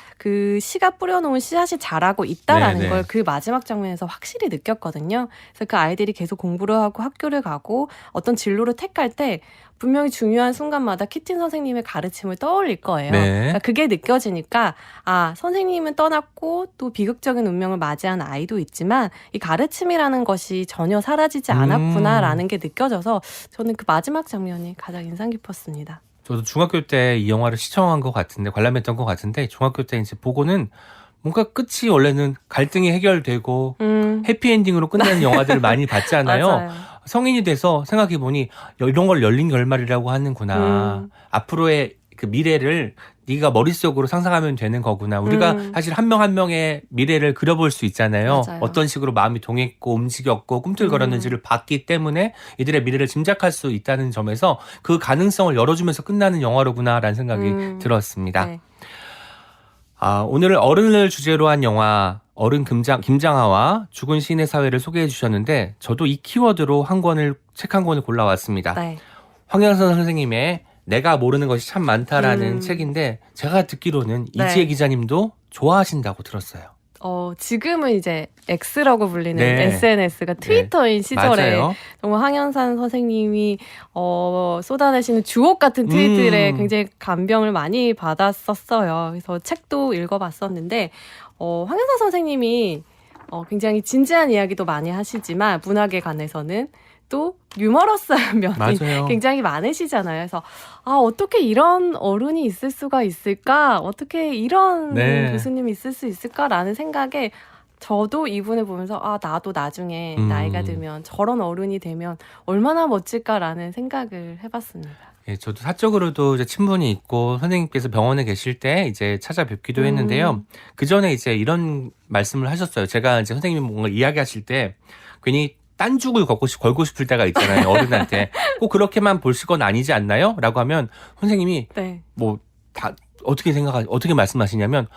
뿌려놓은 씨앗이 자라고 있다라는 네네. 걸 그 마지막 장면에서 확실히 느꼈거든요. 그래서 그 아이들이 계속 공부를 하고 학교를 가고 어떤 진로를 택할 때 분명히 중요한 순간마다 키팅 선생님의 가르침을 떠올릴 거예요. 네. 그러니까 그게 느껴지니까 아 선생님은 떠났고 또 비극적인 운명을 맞이한 아이도 있지만 이 가르침이라는 것이 전혀 사라지지 않았구나라는 게 느껴져서 저는 그 마지막 장면이 가장 인상 깊었습니다. 저도 중학교 때 이 영화를 시청한 것 같은데 관람했던 것 같은데 중학교 때 이제 보고는 뭔가 끝이 원래는 갈등이 해결되고 해피엔딩으로 끝나는 영화들을 많이 봤잖아요. 맞아요. 성인이 돼서 생각해보니 이런 걸 열린 결말이라고 하는구나. 앞으로의 그 미래를 네가 머릿속으로 상상하면 되는 거구나. 우리가 사실 한 명 한 명의 미래를 그려볼 수 있잖아요. 맞아요. 어떤 식으로 마음이 동했고 움직였고 꿈틀거렸는지를 봤기 때문에 이들의 미래를 짐작할 수 있다는 점에서 그 가능성을 열어주면서 끝나는 영화로구나라는 생각이 들었습니다. 네. 오늘 어른을 주제로 한 영화 어른 김장하와 죽은 시인의 사회를 소개해 주셨는데 저도 이 키워드로 책 한 권을 골라왔습니다. 네. 황영선 선생님의 내가 모르는 것이 참 많다라는 책인데 제가 듣기로는 네. 이지혜 기자님도 좋아하신다고 들었어요. 지금은 이제 X라고 불리는 네. SNS가 트위터인 시절에 맞아요. 정말 황현산 선생님이 쏟아내시는 주옥 같은 트윗들에 굉장히 감명을 많이 받았었어요. 그래서 책도 읽어봤었는데 황현산 선생님이 굉장히 진지한 이야기도 많이 하시지만 문학에 관해서는 또 유머러스한 면이 맞아요. 굉장히 많으시잖아요. 그래서 어떻게 이런 어른이 있을 수가 있을까? 어떻게 이런 네. 교수님이 있을 수 있을까라는 생각에 저도 이분을 보면서 나도 나중에 나이가 들면 저런 어른이 되면 얼마나 멋질까라는 생각을 해봤습니다. 예, 저도 사적으로도 이제 친분이 있고 선생님께서 병원에 계실 때 이제 찾아뵙기도 했는데요. 그 전에 이제 이런 말씀을 하셨어요. 제가 이제 선생님이 뭔가 이야기하실 때 괜히 딴죽을 걸고 싶을 때가 있잖아요. 어른한테. 꼭 그렇게만 보실 건 아니지 않나요? 라고 하면 선생님이 네. 어떻게 말씀하시냐면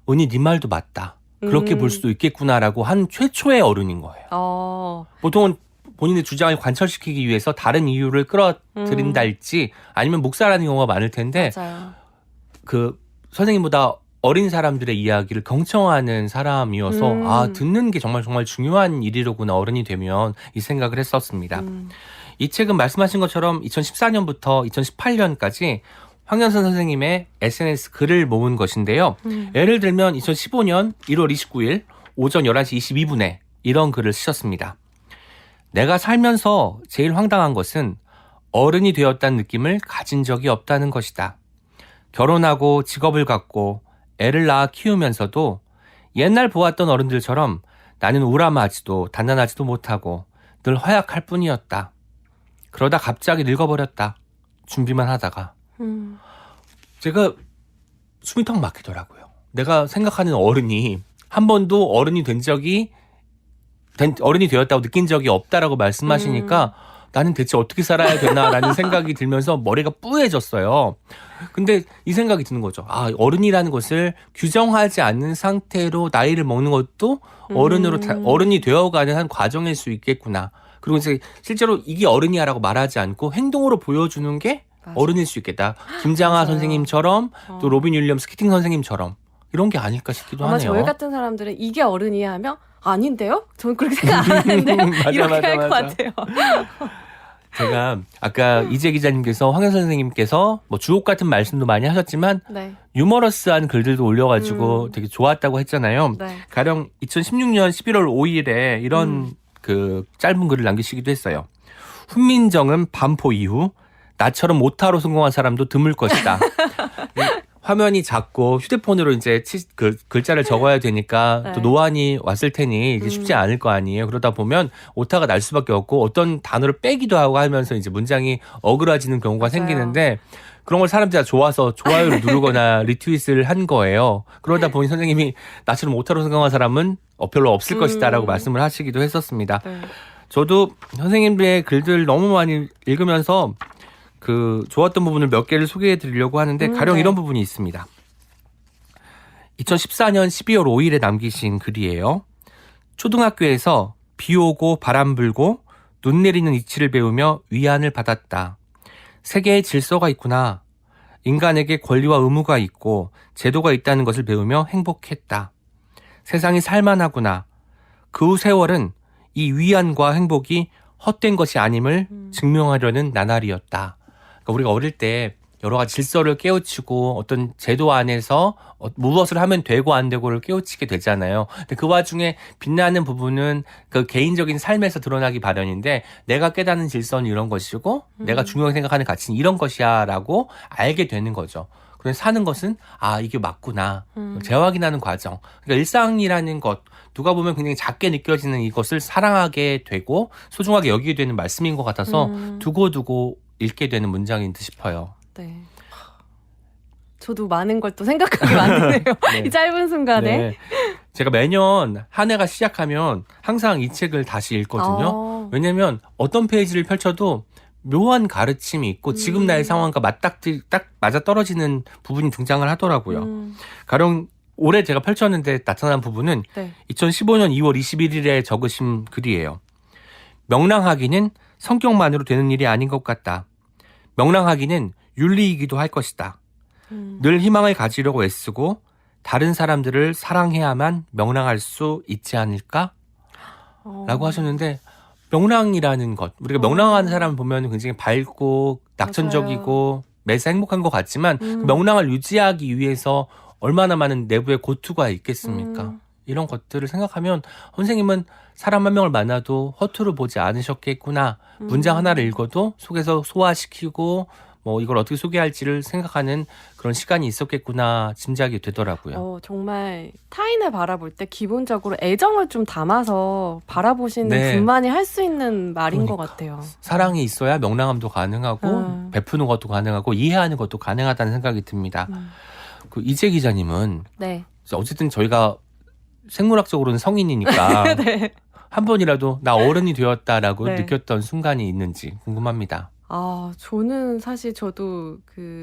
언니 네 말도 맞다. 그렇게 볼 수도 있겠구나라고 한 최초의 어른인 거예요. 보통은 본인의 주장을 관철시키기 위해서 다른 이유를 끌어들인다 할지 아니면 묵살하는 경우가 많을 텐데 맞아요. 그 선생님보다 어린 사람들의 이야기를 경청하는 사람이어서 듣는 게 정말 중요한 일이로구나 어른이 되면 이 생각을 했었습니다. 이 책은 말씀하신 것처럼 2014년부터 2018년까지 황현선 선생님의 SNS 글을 모은 것인데요. 예를 들면 2015년 1월 29일 오전 11시 22분에 이런 글을 쓰셨습니다. 내가 살면서 제일 황당한 것은 어른이 되었다는 느낌을 가진 적이 없다는 것이다. 결혼하고 직업을 갖고 애를 낳아 키우면서도 옛날 보았던 어른들처럼 나는 우람하지도 단단하지도 못하고 늘 허약할 뿐이었다. 그러다 갑자기 늙어버렸다. 준비만 하다가. 제가 숨이 턱 막히더라고요. 내가 생각하는 어른이 한 번도 어른이 되었다고 느낀 적이 없다라고 말씀하시니까 나는 대체 어떻게 살아야 되나라는 생각이 들면서 머리가 뿌얘졌어요. 근데 이 생각이 드는 거죠. 아, 어른이라는 것을 규정하지 않는 상태로 나이를 먹는 것도 어른이 되어가는 한 과정일 수 있겠구나. 그리고 이제 실제로 이게 어른이야라고 말하지 않고 행동으로 보여주는 게 맞아. 어른일 수 있겠다. 김장하 맞아요. 선생님처럼 또 로빈 윌리엄스 키팅 선생님처럼 이런 게 아닐까 싶기도 아마 하네요. 저희 같은 사람들은 이게 어른이야 하면 아닌데요? 저는 그렇게 생각 안 하는데 이렇게 할 것 같아요. 제가 아까 이재 기자님께서 황현 선생님께서 뭐 주옥 같은 말씀도 많이 하셨지만 네. 유머러스한 글들도 올려가지고 되게 좋았다고 했잖아요. 네. 가령 2016년 11월 5일에 이런 그 짧은 글을 남기시기도 했어요. 훈민정음 반포 이후 나처럼 오타로 성공한 사람도 드물 것이다. 화면이 작고 휴대폰으로 이제 글자를 적어야 되니까 네. 또 노안이 왔을 테니 이게 쉽지 않을 거 아니에요. 그러다 보면 오타가 날 수밖에 없고 어떤 단어를 빼기도 하고 하면서 이제 문장이 어그러지는 경우가 맞아요. 생기는데 그런 걸 사람들이 좋아서 좋아요를 누르거나 리트윗을 한 거예요. 그러다 보니 선생님이 나처럼 오타로 성공한 사람은 별로 없을 것이다라고 말씀을 하시기도 했었습니다. 네. 저도 선생님들의 글들 너무 많이 읽으면서 좋았던 부분을 몇 개를 소개해 드리려고 하는데 가령 네. 이런 부분이 있습니다. 2014년 12월 5일에 남기신 글이에요. 초등학교에서 비 오고 바람 불고 눈 내리는 이치를 배우며 위안을 받았다. 세계에 질서가 있구나. 인간에게 권리와 의무가 있고 제도가 있다는 것을 배우며 행복했다. 세상이 살만하구나. 그 후 세월은 이 위안과 행복이 헛된 것이 아님을 증명하려는 나날이었다. 그러니까 우리가 어릴 때 여러 가지 질서를 깨우치고 어떤 제도 안에서 무엇을 하면 되고 안 되고를 깨우치게 되잖아요. 근데 그 와중에 빛나는 부분은 그 개인적인 삶에서 드러나기 마련인데 내가 깨닫는 질서는 이런 것이고 내가 중요하게 생각하는 가치는 이런 것이야 라고 알게 되는 거죠. 그래서 사는 것은 이게 맞구나. 재확인하는 과정. 그러니까 일상이라는 것 누가 보면 굉장히 작게 느껴지는 이것을 사랑하게 되고 소중하게 여기게 되는 말씀인 것 같아서 두고두고 읽게 되는 문장인 듯 싶어요. 네. 저도 많은 걸 또 생각하게 만드네요. 네. 이 짧은 순간에. 네. 제가 매년 한 해가 시작하면 항상 이 책을 다시 읽거든요. 왜냐하면 어떤 페이지를 펼쳐도 묘한 가르침이 있고 지금 나의 상황과 딱 맞아떨어지는 부분이 등장을 하더라고요. 가령 올해 제가 펼쳤는데 나타난 부분은 네. 2015년 2월 21일에 적으신 글이에요. 명랑하기는 성격만으로 되는 일이 아닌 것 같다. 명랑하기는 윤리이기도 할 것이다. 늘 희망을 가지려고 애쓰고 다른 사람들을 사랑해야만 명랑할 수 있지 않을까? 라고 하셨는데 명랑이라는 것, 우리가 명랑한 사람을 보면 굉장히 밝고 낙천적이고 매사 행복한 것 같지만 그 명랑을 유지하기 위해서 얼마나 많은 내부의 고투가 있겠습니까? 이런 것들을 생각하면 선생님은 사람 한 명을 만나도 허투루 보지 않으셨겠구나. 문장 하나를 읽어도 속에서 소화시키고 이걸 어떻게 소개할지를 생각하는 그런 시간이 있었겠구나 짐작이 되더라고요. 정말 타인을 바라볼 때 기본적으로 애정을 좀 담아서 바라보시는 네. 분만이 할 수 있는 말인 것 그러니까. 같아요. 사랑이 있어야 명랑함도 가능하고 베푸는 것도 가능하고 이해하는 것도 가능하다는 생각이 듭니다. 이재 기자님은 네. 어쨌든 저희가 생물학적으로는 성인이니까 네. 한 번이라도 나 어른이 되었다라고 네. 느꼈던 순간이 있는지 궁금합니다. 저는 사실 저도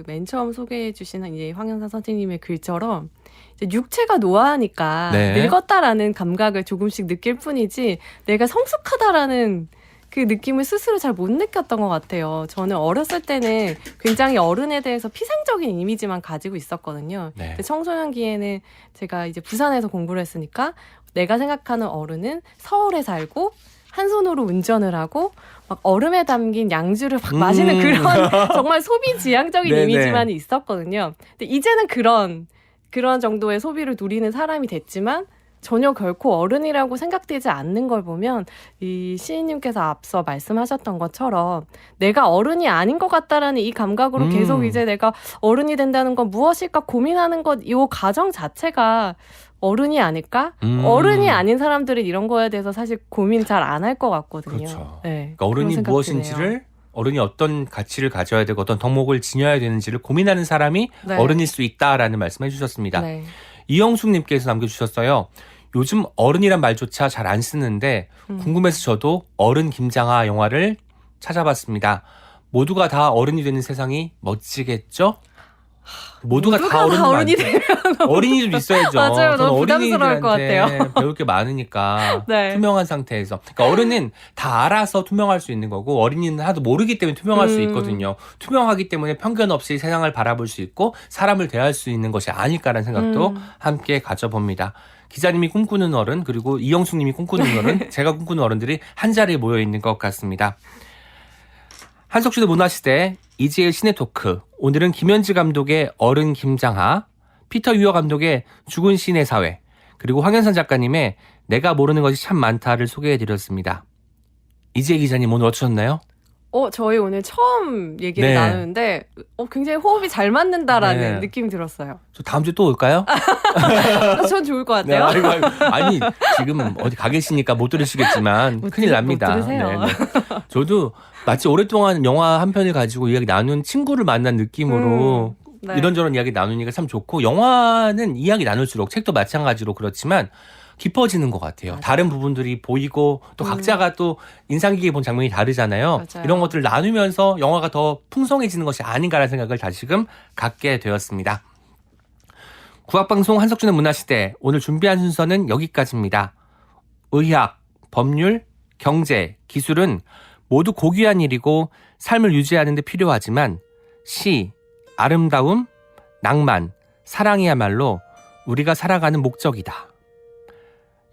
맨 처음 소개해 주신 이제 황현사 선생님의 글처럼 이제 육체가 노화하니까 네. 늙었다라는 감각을 조금씩 느낄 뿐이지 내가 성숙하다라는 그 느낌을 스스로 잘 못 느꼈던 것 같아요. 저는 어렸을 때는 굉장히 어른에 대해서 피상적인 이미지만 가지고 있었거든요. 네. 근데 청소년기에는 제가 이제 부산에서 공부를 했으니까 내가 생각하는 어른은 서울에 살고 한 손으로 운전을 하고 막 얼음에 담긴 양주를 막 마시는 그런 정말 소비지향적인 네네. 이미지만 있었거든요. 근데 이제는 그런 정도의 소비를 누리는 사람이 됐지만 전혀 결코 어른이라고 생각되지 않는 걸 보면 이 시인님께서 앞서 말씀하셨던 것처럼 내가 어른이 아닌 것 같다라는 이 감각으로 계속 이제 내가 어른이 된다는 건 무엇일까 고민하는 것, 이 과정 자체가 어른이 아닐까? 어른이 아닌 사람들은 이런 거에 대해서 사실 고민 잘 안 할 것 같거든요. 그렇죠. 네, 그러니까 어른이 그런 생각 무엇인지를 드네요. 어른이 어떤 가치를 가져야 되고 어떤 덕목을 지녀야 되는지를 고민하는 사람이 네. 어른일 수 있다라는 말씀해 주셨습니다. 네. 이영숙님께서 남겨주셨어요. 요즘 어른이란 말조차 잘 안 쓰는데 궁금해서 저도 어른 김장하 영화를 찾아봤습니다. 모두가 다 어른이 되는 세상이 멋지겠죠? 모두가 다 어른이 되면 어린이도 있어야죠. 맞아요. 저는 너무 부담스러울 것 어린이들한테 배울 게 많으니까 네. 투명한 상태에서. 그러니까 어른은 다 알아서 투명할 수 있는 거고 어린이는 하도 모르기 때문에 투명할 수 있거든요. 투명하기 때문에 편견 없이 세상을 바라볼 수 있고 사람을 대할 수 있는 것이 아닐까라는 생각도 함께 가져봅니다. 기자님이 꿈꾸는 어른 그리고 이영숙님이 꿈꾸는 어른 제가 꿈꾸는 어른들이 한 자리에 모여 있는 것 같습니다. 한석주의 문화시대 이지혜 시네토크 오늘은 김현지 감독의 어른 김장하 피터 유어 감독의 죽은 시인의 사회 그리고 황현선 작가님의 내가 모르는 것이 참 많다를 소개해드렸습니다. 이지혜 기자님 오늘 어떠셨나요? 저희 오늘 처음 얘기를 네. 나누는데 굉장히 호흡이 잘 맞는다라는 네. 느낌이 들었어요. 저 다음 주에 또 올까요? 전 좋을 것 네, 같아요. 아니 지금 어디 가 계시니까 못 들으시겠지만 큰일 납니다. 못 들으세요. 저도 마치 오랫동안 영화 한 편을 가지고 이야기 나눈 친구를 만난 느낌으로 네. 이런저런 이야기 나누니까 참 좋고 영화는 이야기 나눌수록 책도 마찬가지로 그렇지만 깊어지는 것 같아요. 맞아요. 다른 부분들이 보이고 또 각자가 또 인상 깊게 본 장면이 다르잖아요. 맞아요. 이런 것들을 나누면서 영화가 더 풍성해지는 것이 아닌가라는 생각을 다시금 갖게 되었습니다. 국악방송 한석준의 문화시대 오늘 준비한 순서는 여기까지입니다. 의학, 법률, 경제, 기술은 모두 고귀한 일이고 삶을 유지하는 데 필요하지만 시, 아름다움, 낭만, 사랑이야말로 우리가 살아가는 목적이다.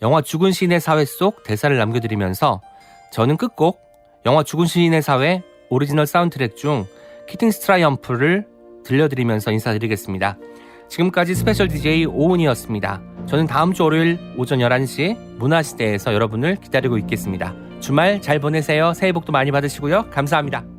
영화 죽은 시인의 사회 속 대사를 남겨드리면서 저는 끝곡 영화 죽은 시인의 사회 오리지널 사운드트랙 중 키팅스 트라이엄프를 들려드리면서 인사드리겠습니다. 지금까지 스페셜 DJ 오은이었습니다. 저는 다음 주 월요일 오전 11시 문화시대에서 여러분을 기다리고 있겠습니다. 주말 잘 보내세요. 새해 복도 많이 받으시고요. 감사합니다.